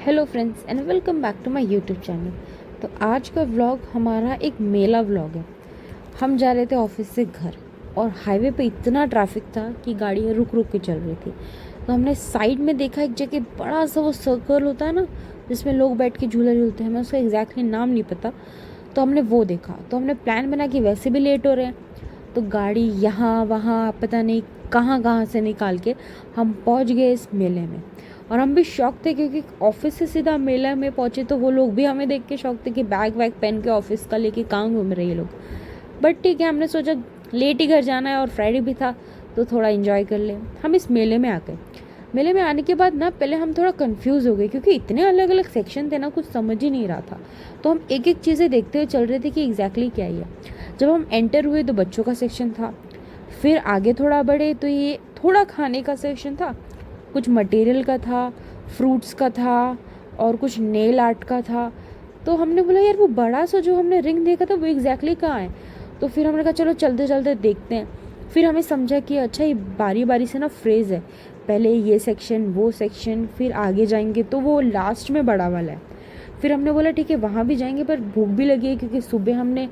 Hello friends and welcome back to my YouTube channel. तो आज का व्लॉग हमारा एक मेला व्लॉग है। हम जा रहे थे ऑफिस से घर और हाईवे पे इतना ट्रैफिक था कि गाड़ियाँ रुक रुक के चल रही थी। तो हमने साइड में देखा एक जगह बड़ा सा वो सर्कल होता है ना, जिसमें लोग बैठ के झूला झूलते हैं, हमें उसका एग्जैक्टली नाम नहीं पता। तो हमने वो देखा, तो हमने प्लान बना कि वैसे भी लेट हो रहे हैं तो गाड़ी यहाँ वहाँ पता नहीं कहाँ कहाँ से निकाल के हम पहुँच गए इस मेले में। और हम भी शौक थे क्योंकि ऑफिस से सीधा मेला में पहुँचे, तो वो लोग भी हमें देख के शौक थे कि बैग वैग पहन के ऑफिस का लेके कहाँ घूम रहे ये लोग। बट ठीक है, हमने सोचा लेट ही घर जाना है और फ्राइडे भी था तो थोड़ा इन्जॉय कर ले। हम इस मेले में आ गए। मेले में आने के बाद ना पहले हम थोड़ा कंफ्यूज हो गए क्योंकि इतने अलग अलग सेक्शन थे ना, कुछ समझ ही नहीं रहा था। तो हम एक एक चीज़ें देखते हुए चल रहे थे कि एग्जैक्टली क्या ही है। जब हम एंटर हुए तो बच्चों का सेक्शन था, फिर आगे थोड़ा बढ़े तो ये थोड़ा खाने का सेक्शन था, कुछ मटेरियल का था, फ्रूट्स का था और कुछ नेल आर्ट का था। तो हमने बोला यार वो बड़ा सा जो हमने रिंग देखा था वो एग्जैक्टली कहाँ है। तो फिर हमने कहा चलो चलते चलते देखते हैं। फिर हमें समझा कि अच्छा ये बारी बारी से ना फ्रेज़ है, पहले ये सेक्शन वो सेक्शन फिर आगे जाएंगे तो वो लास्ट में बड़ा वाला है। फिर हमने बोला ठीक है वहाँ भी जाएंगे, पर भूख भी लगी है क्योंकि सुबह हमने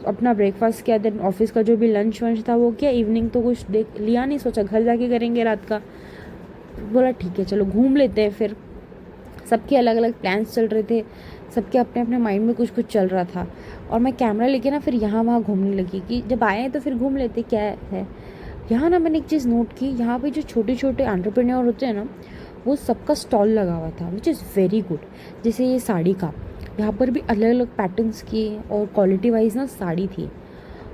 अपना ब्रेकफास्ट किया, देन ऑफिस का जो भी लंच वंच था वो किया, इवनिंग तो कुछ देख लिया नहीं, सोचा घर जाके करेंगे रात का। बोला ठीक है चलो घूम लेते हैं। फिर सबके अलग अलग प्लान्स चल रहे थे, सबके अपने अपने माइंड में कुछ कुछ चल रहा था। और मैं कैमरा लेके ना फिर यहाँ वहाँ घूमने लगी कि जब आए हैं तो फिर घूम लेते क्या है। यहाँ ना मैंने एक चीज़ नोट की, यहाँ पे जो छोटे छोटे एंटरप्रेन्योर होते हैं ना, वो सबका स्टॉल लगा हुआ था विच इज़ वेरी गुड। जैसे ये साड़ी का, यहाँ पर भी अलग अलग पैटर्न्स की और क्वालिटी वाइज ना साड़ी थी।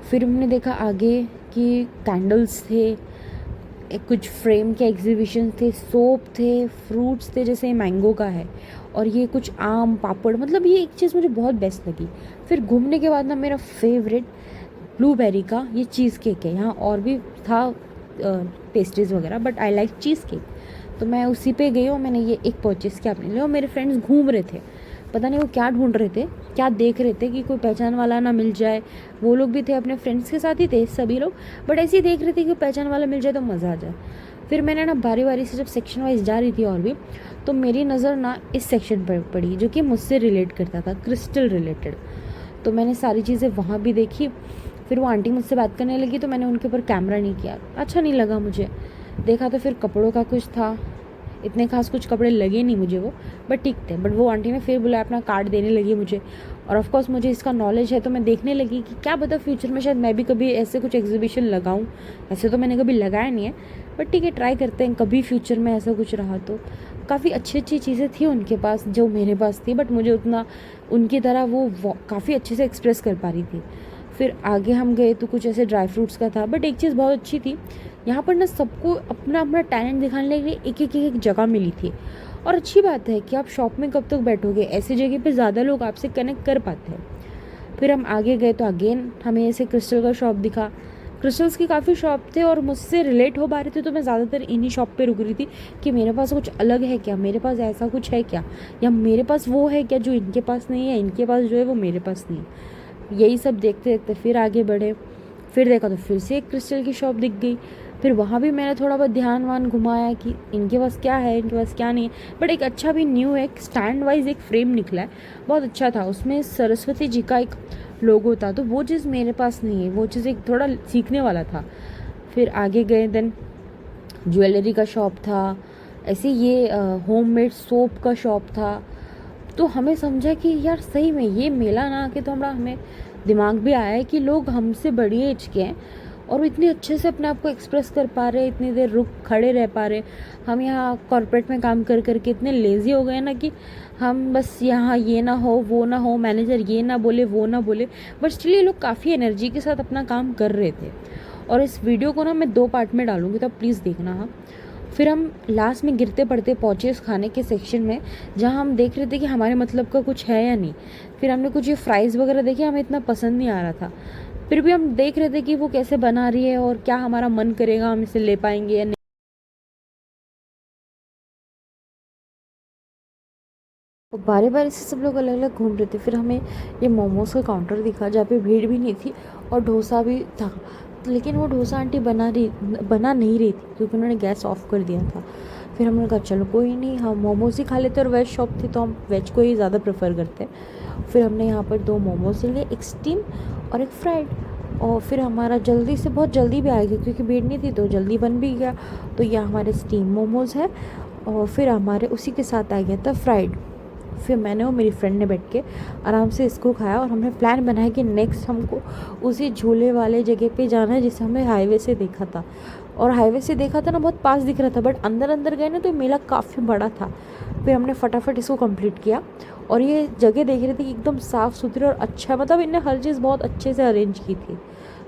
फिर हमने देखा आगे कि कैंडल्स थे, कुछ फ्रेम के एग्जीबिशन थे, सोप थे, फ्रूट्स थे जैसे मैंगो का है, और ये कुछ आम पापड़, मतलब ये एक चीज़ मुझे बहुत बेस्ट लगी। फिर घूमने के बाद ना मेरा फेवरेट ब्लूबेरी का ये चीज़ केक है। यहाँ और भी था पेस्ट्रीज़ वगैरह, but I like cheese cake, तो मैं उसी पे गई और मैंने ये एक परचेज़ किया अपने लिए। और मेरे फ्रेंड्स घूम रहे थे, पता नहीं वो क्या ढूंढ रहे थे, क्या देख रहे थे कि कोई पहचान वाला ना मिल जाए। वो लोग भी थे, अपने फ्रेंड्स के साथ ही थे सभी लोग, बट ऐसे ही देख रहे थे कि पहचान वाला मिल जाए तो मज़ा आ जाए। फिर मैंने ना बारी बारी से जब सेक्शन वाइज जा रही थी और भी, तो मेरी नज़र ना इस सेक्शन पर पड़ी जो कि मुझसे रिलेट करता था, क्रिस्टल रिलेटेड। तो मैंने सारी चीज़ें वहाँ भी देखी। फिर वो आंटी मुझसे बात करने लगी तो मैंने उनके ऊपर कैमरा नहीं किया, अच्छा नहीं लगा मुझे। देखा तो फिर कपड़ों का कुछ था, इतने खास कुछ कपड़े लगे नहीं मुझे वो, बट ठीक थे। बट वो आंटी ने फिर बुलाया, अपना कार्ड देने लगी मुझे। और ऑफ कोर्स मुझे इसका नॉलेज है तो मैं देखने लगी कि क्या पता फ्यूचर में शायद मैं भी कभी ऐसे कुछ एग्जीबिशन लगाऊं। ऐसे तो मैंने कभी लगाया नहीं है, बट ठीक है ट्राई करते हैं, कभी फ्यूचर में ऐसा कुछ रहा तो। काफ़ी अच्छी अच्छी चीज़ें थी उनके पास जो मेरे पास थी, बट मुझे उतना उनकी तरह वो काफ़ी अच्छे से एक्सप्रेस कर पा रही थी। फिर आगे हम गए तो कुछ ऐसे ड्राई फ्रूट्स का था, बट एक चीज़ बहुत अच्छी थी, यहाँ पर ना सबको अपना अपना टैलेंट दिखाने के लिए एक जगह मिली थी। और अच्छी बात है कि आप शॉप में कब तक बैठोगे, ऐसी जगह पे ज़्यादा लोग आपसे कनेक्ट कर पाते हैं। फिर हम आगे गए तो अगेन हमें ऐसे क्रिस्टल का शॉप दिखा। क्रिस्टल्स की काफ़ी शॉप थे और मुझसे रिलेट हो पा रहे थे, तो मैं ज़्यादातर इन्हीं शॉप पे रुक रही थी कि मेरे पास कुछ अलग है क्या, मेरे पास ऐसा कुछ है क्या, या मेरे पास वो है क्या जो इनके पास नहीं है, इनके पास जो है वो मेरे पास नहीं है। यही सब देखते देखते फिर आगे बढ़े। फिर देखा तो फिर से एक क्रिस्टल की शॉप दिख गई। फिर वहाँ भी मैंने थोड़ा बहुत ध्यान वान घुमाया कि इनके पास क्या है, इनके पास क्या नहीं है। बट एक अच्छा भी न्यू है, स्टैंड वाइज एक फ्रेम निकला है, बहुत अच्छा था। उसमें सरस्वती जी का एक लोगो था, तो वो चीज़ मेरे पास नहीं है, वो चीज़ एक थोड़ा सीखने वाला था। फिर आगे गए, देन ज्वेलरी का शॉप था, ऐसे ये होममेड सोप का शॉप था। तो हमें समझा कि यार सही में ये मेला ना आके तो हमें दिमाग भी आया है कि लोग हमसे बड़ी एज के हैं और वो इतने अच्छे से अपने आप को एक्सप्रेस कर पा रहे, इतनी देर रुक खड़े रह पा रहे। हम यहाँ कॉर्पोरेट में काम कर करके इतने लेज़ी हो गए ना कि हम बस यहाँ ये ना हो वो ना हो, मैनेजर ये ना बोले वो ना बोले, बट स्टिल ये लोग काफ़ी एनर्जी के साथ अपना काम कर रहे थे। और इस वीडियो को ना मैं 2 पार्ट में डालूंगी, तो प्लीज़ देखना। हाँ, फिर हम लास्ट में गिरते पड़ते पहुँचे उस खाने के सेक्शन में जहाँ हम देख रहे थे कि हमारे मतलब का कुछ है या नहीं। फिर हमने कुछ ये फ्राइज़ वगैरह देखे, हमें इतना पसंद नहीं आ रहा था, फिर भी हम देख रहे थे कि वो कैसे बना रही है और क्या हमारा मन करेगा हम इसे ले पाएंगे या नहीं। और बारी बारी से सब लोग अलग अलग घूम रहे थे। फिर हमें ये मोमोज़ का काउंटर दिखा जहाँ पे भीड़ भी नहीं थी और डोसा भी था, लेकिन वो डोसा आंटी बना नहीं रही थी क्योंकि उन्होंने गैस ऑफ कर दिया था। फिर हमने कहा चलो कोई नहीं, हम मोमोज़ ही खा लेते, और वेज शॉप थी तो हम वेज को ही ज़्यादा प्रेफर करते हैं। फिर हमने यहाँ पर 2 मोमोज़ लिए, एक स्टीम और एक फ्राइड। और फिर हमारा जल्दी से, बहुत जल्दी भी आ गया क्योंकि भीड़ नहीं थी तो जल्दी बन भी गया। तो यह हमारे स्टीम मोमोज़ है, और फिर हमारे उसी के साथ आ गया था फ्राइड। फिर मैंने और मेरी फ्रेंड ने बैठ के आराम से इसको खाया, और हमने प्लान बनाया कि नेक्स्ट हमको उसी झूले वाले जगह पे जाना है जिसे हमने हाईवे से देखा था। और हाईवे से देखा था ना, बहुत पास दिख रहा था, बट अंदर अंदर गए ना तो मेला काफ़ी बड़ा था। फिर हमने फटाफट इसको कंप्लीट किया, और ये जगह देख रहे थे कि एकदम साफ़ सुथरी और अच्छा, मतलब इनने हर चीज़ बहुत अच्छे से अरेंज की थी।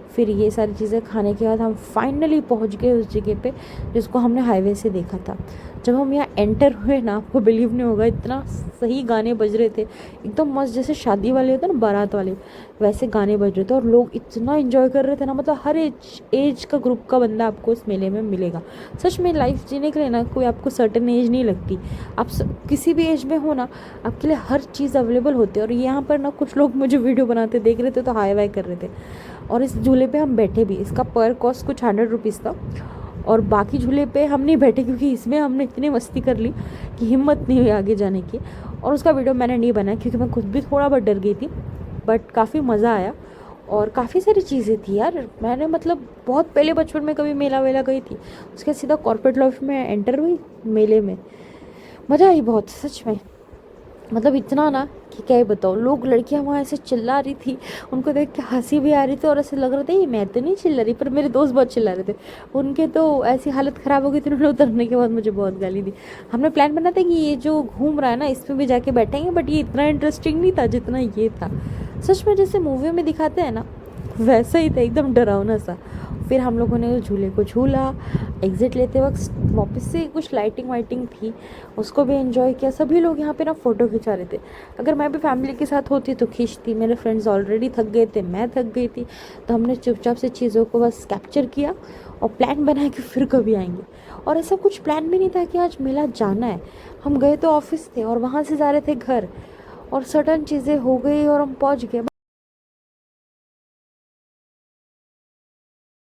फिर ये सारी चीज़ें खाने के बाद हम फाइनली पहुंच गए उस जगह पे जिसको हमने हाईवे से देखा था। जब हम यहाँ एंटर हुए ना, आपको बिलीव नहीं होगा, इतना सही गाने बज रहे थे, एकदम मस्त, जैसे शादी वाले होते हैं ना, बारात वाले, वैसे गाने बज रहे थे। और लोग इतना एंजॉय कर रहे थे ना, मतलब हर एज का ग्रुप का बंदा आपको इस मेले में मिलेगा। सच में लाइफ जीने के लिए ना कोई आपको सर्टेन एज नहीं लगती, आप किसी भी एज में हो ना, आपके लिए हर चीज़ अवेलेबल होती है। और यहाँ पर ना कुछ लोग मुझे वीडियो बनाते देख रहे थे तो हाई वाई कर रहे थे। और इस झूले पे हम बैठे भी, इसका पर कॉस्ट कुछ 100 रुपीज़ था। और बाकी झूले पे हम नहीं बैठे क्योंकि इसमें हमने इतनी मस्ती कर ली कि हिम्मत नहीं हुई आगे जाने की। और उसका वीडियो मैंने नहीं बनाया क्योंकि मैं खुद भी थोड़ा बहुत डर गई थी, बट काफ़ी मज़ा आया। और काफ़ी सारी चीज़ें थी यार, मैंने मतलब बहुत पहले बचपन में कभी मेला वेला गई थी, उसके सीधा कॉर्पोरेट लाइफ में एंटर हुई मेले में। मज़ा आई बहुत सच में, मतलब इतना ना कि क्या ही बताओ। लोग, लड़कियां वहाँ ऐसे चिल्ला रही थी, उनको देख के हंसी भी आ रही थी, और ऐसे लग रहा था ये मैं तो नहीं चिल्ला रही, पर मेरे दोस्त बहुत चिल्ला रहे थे। उनके तो ऐसी हालत ख़राब हो गई थी, उन्होंने उतरने के बाद मुझे बहुत गाली दी। हमने प्लान बना था कि ये जो घूम रहा है ना इसमें भी जाके बैठेंगे, बट ये इतना इंटरेस्टिंग नहीं था जितना ये था। सच में जैसे मूवी में दिखाते हैं ना, वैसा ही था, एकदम डरावना सा। फिर हम लोगों ने उस झूले को झूला, एग्ज़िट लेते वक्त वापस से कुछ लाइटिंग वाइटिंग थी, उसको भी एंजॉय किया। सभी लोग यहाँ पे ना फ़ोटो खिंचा रहे थे। अगर मैं भी फैमिली के साथ होती तो खींचती, मेरे फ्रेंड्स ऑलरेडी थक गए थे, मैं थक गई थी, तो हमने चुपचाप से चीज़ों को बस कैप्चर किया और प्लान बनाया कि फिर कभी आएंगे। और ऐसा कुछ प्लान भी नहीं था कि आज मेला जाना है, हम गए तो ऑफिस थे और वहाँ से जा रहे थे घर, और सडन चीज़ें हो गई और हम पहुँच गए।